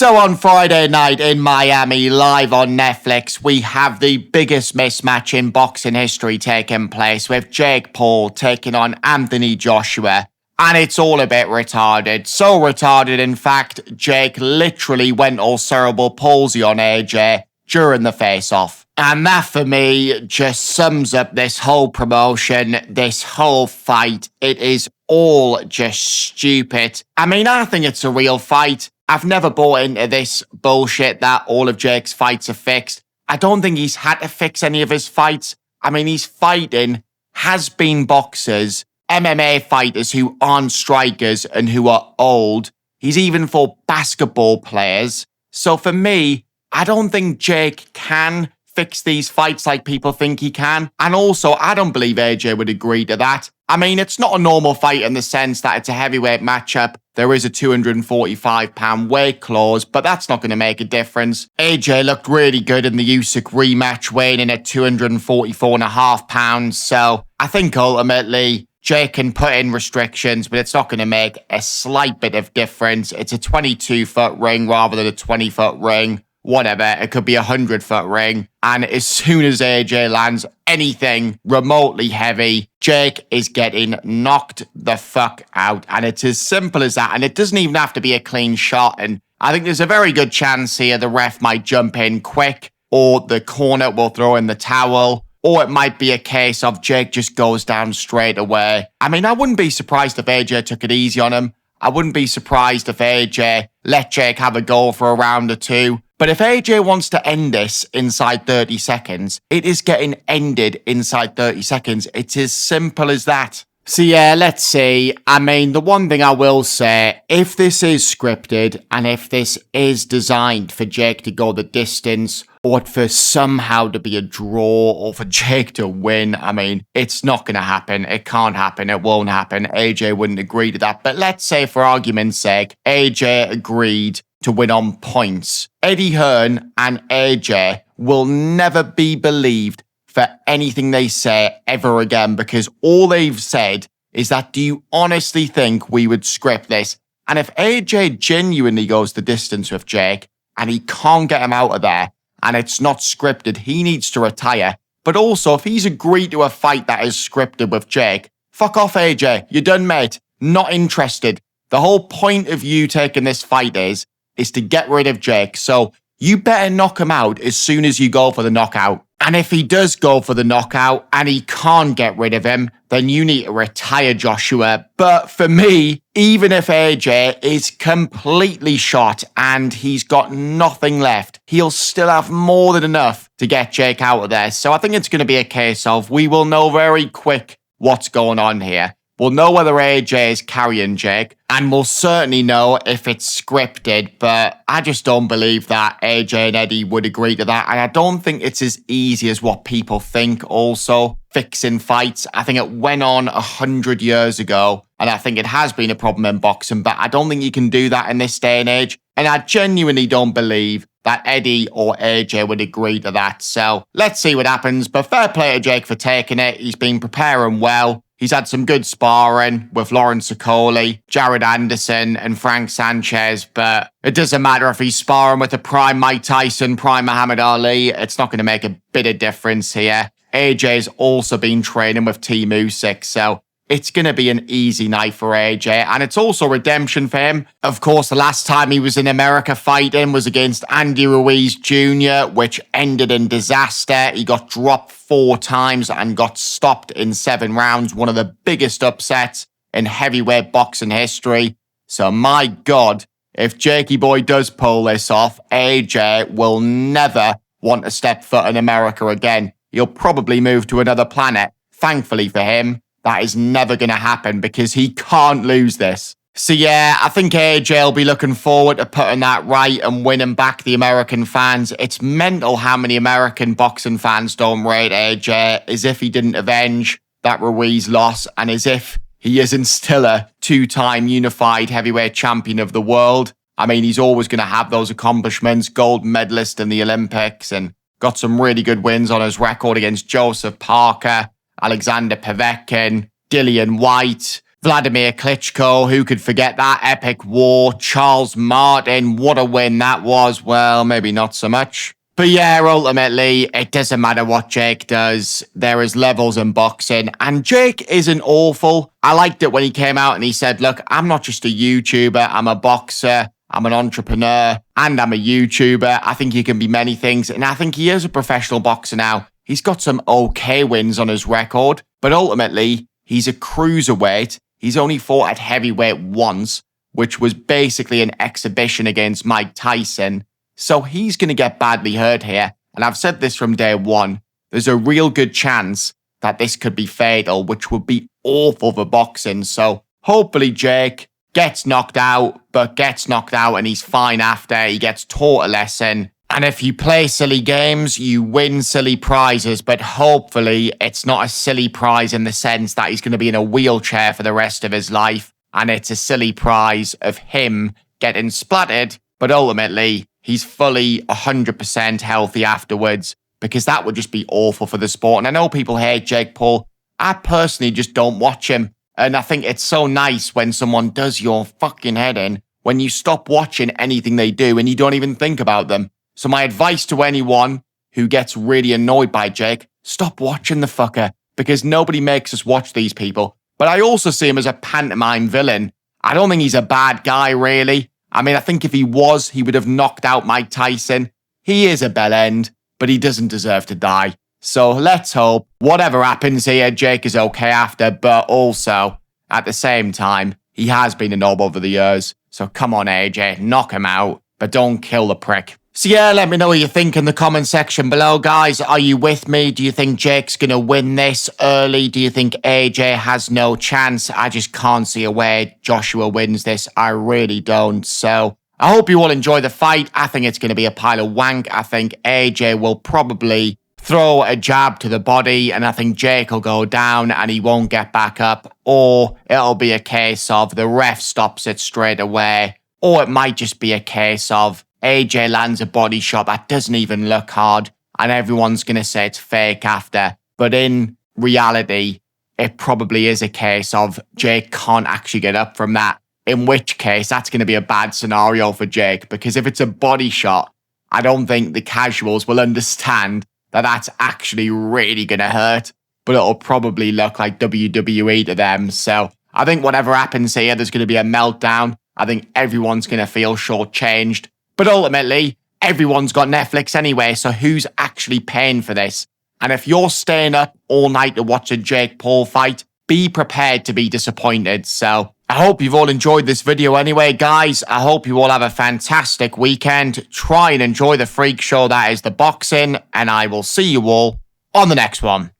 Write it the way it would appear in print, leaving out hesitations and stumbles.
So on Friday night in Miami, live on Netflix, we have the biggest mismatch in boxing history taking place with Jake Paul taking on Anthony Joshua. And it's all a bit retarded. So retarded, in fact, Jake literally went all cerebral palsy on AJ during the face-off. And that, for me, just sums up this whole promotion, this whole fight. It is all just stupid. I mean, I think it's a real fight. I've never bought into this bullshit that all of Jake's fights are fixed. I don't think he's had to fix any of his fights. I mean, he's fighting has-been boxers, MMA fighters who aren't strikers and who are old. He's even fought basketball players. So for me, I don't think Jake can fix these fights like people think he can. And also, I don't believe AJ would agree to that. I mean, it's not a normal fight in the sense that it's a heavyweight matchup. There is a 245-pound weight clause, but that's not going to make a difference. AJ looked really good in the Usyk rematch, weighing in at 244.5 pounds. So I think ultimately Jake can put in restrictions, but it's not going to make a slight bit of difference. It's a 22-foot ring rather than a 20-foot ring. Whatever, it could be a 100-foot ring. And as soon as AJ lands anything remotely heavy, Jake is getting knocked the fuck out. And it's as simple as that. And it doesn't even have to be a clean shot. And I think there's a very good chance here the ref might jump in quick, or the corner will throw in the towel, or it might be a case of Jake just goes down straight away. I mean, I wouldn't be surprised if AJ took it easy on him. I wouldn't be surprised if AJ let Jake have a go for a round or two. But if AJ wants to end this inside 30 seconds, it is getting ended inside 30 seconds. It's as simple as that. So yeah, let's see. I mean, the one thing I will say, if this is scripted and if this is designed for Jake to go the distance or for somehow to be a draw or for Jake to win, I mean, it's not going to happen. It can't happen. It won't happen. AJ wouldn't agree to that. But let's say, for argument's sake, AJ agreed to win on points. Eddie Hearn and AJ will never be believed for anything they say ever again, because all they've said is that, do you honestly think we would script this? And if AJ genuinely goes the distance with Jake and he can't get him out of there and it's not scripted, he needs to retire. But also, if he's agreed to a fight that is scripted with Jake, fuck off, AJ. You're done, mate. Not interested. The whole point of you taking this fight is to get rid of Jake. So you better knock him out as soon as you go for the knockout. And if he does go for the knockout and he can't get rid of him, then you need to retire Joshua. But for me, even if AJ is completely shot and he's got nothing left, he'll still have more than enough to get Jake out of there. So I think it's going to be a case of we will know very quick what's going on here. We'll know whether AJ is carrying Jake, and we'll certainly know if it's scripted, but I just don't believe that AJ and Eddie would agree to that, and I don't think it's as easy as what people think also, fixing fights. I think it went on 100 years ago, and I think it has been a problem in boxing, but I don't think you can do that in this day and age, and I genuinely don't believe that Eddie or AJ would agree to that. So let's see what happens, but fair play to Jake for taking it. He's been preparing well. He's had some good sparring with Lawrence Okoli, Jared Anderson, and Frank Sanchez, but it doesn't matter if he's sparring with a prime Mike Tyson, prime Muhammad Ali. It's not going to make a bit of difference here. AJ's also been training with Team Usyk, so it's going to be an easy night for AJ, and it's also redemption for him. Of course, the last time he was in America fighting was against Andy Ruiz Jr., which ended in disaster. He got dropped 4 times and got stopped in 7 rounds, one of the biggest upsets in heavyweight boxing history. So my God, if Jakey Boy does pull this off, AJ will never want to step foot in America again. He'll probably move to another planet. Thankfully for him, that is never going to happen because he can't lose this. So yeah, I think AJ will be looking forward to putting that right and winning back the American fans. It's mental how many American boxing fans don't rate AJ, as if he didn't avenge that Ruiz loss and as if he isn't still a 2-time unified heavyweight champion of the world. I mean, he's always going to have those accomplishments, gold medalist in the Olympics, and got some really good wins on his record against Joseph Parker, Alexander Povetkin, Dillian White, Vladimir Klitschko, who could forget that epic war? Charles Martin, what a win that was. Well, maybe not so much. But yeah, ultimately, it doesn't matter what Jake does. There is levels in boxing, and Jake isn't awful. I liked it when he came out and he said, look, I'm not just a YouTuber, I'm a boxer, I'm an entrepreneur, and I'm a YouTuber. I think he can be many things, and I think he is a professional boxer now. He's got some okay wins on his record, but ultimately, he's a cruiserweight. He's only fought at heavyweight once, which was basically an exhibition against Mike Tyson. So he's going to get badly hurt here. And I've said this from day one. There's a real good chance that this could be fatal, which would be awful for boxing. So hopefully Jake gets knocked out, but gets knocked out and he's fine after. He gets taught a lesson. And if you play silly games, you win silly prizes. But hopefully it's not a silly prize in the sense that he's going to be in a wheelchair for the rest of his life. And it's a silly prize of him getting splattered. But ultimately, he's fully 100% healthy afterwards, because that would just be awful for the sport. And I know people hate Jake Paul. I personally just don't watch him. And I think it's so nice when someone does your fucking head in, when you stop watching anything they do and you don't even think about them. So my advice to anyone who gets really annoyed by Jake, stop watching the fucker, because nobody makes us watch these people. But I also see him as a pantomime villain. I don't think he's a bad guy, really. I mean, I think if he was, he would have knocked out Mike Tyson. He is a bellend, but he doesn't deserve to die. So let's hope whatever happens here, Jake is okay after, but also, at the same time, he has been a knob over the years. So come on, AJ, knock him out, but don't kill the prick. So yeah, let me know what you think in the comment section below, guys. Are you with me? Do you think Jake's going to win this early? Do you think AJ has no chance? I just can't see a way Joshua wins this. I really don't. So I hope you all enjoy the fight. I think it's going to be a pile of wank. I think AJ will probably throw a jab to the body, and I think Jake will go down and he won't get back up. Or it'll be a case of the ref stops it straight away. Or it might just be a case of AJ lands a body shot that doesn't even look hard, and everyone's going to say it's fake after. But in reality, it probably is a case of Jake can't actually get up from that, in which case that's going to be a bad scenario for Jake, because if it's a body shot, I don't think the casuals will understand that that's actually really going to hurt, but it'll probably look like WWE to them. So I think whatever happens here, there's going to be a meltdown. I think everyone's going to feel shortchanged. But ultimately, everyone's got Netflix anyway, so who's actually paying for this? And if you're staying up all night to watch a Jake Paul fight, be prepared to be disappointed. So I hope you've all enjoyed this video anyway, guys. I hope you all have a fantastic weekend. Try and enjoy the freak show that is the boxing, and I will see you all on the next one.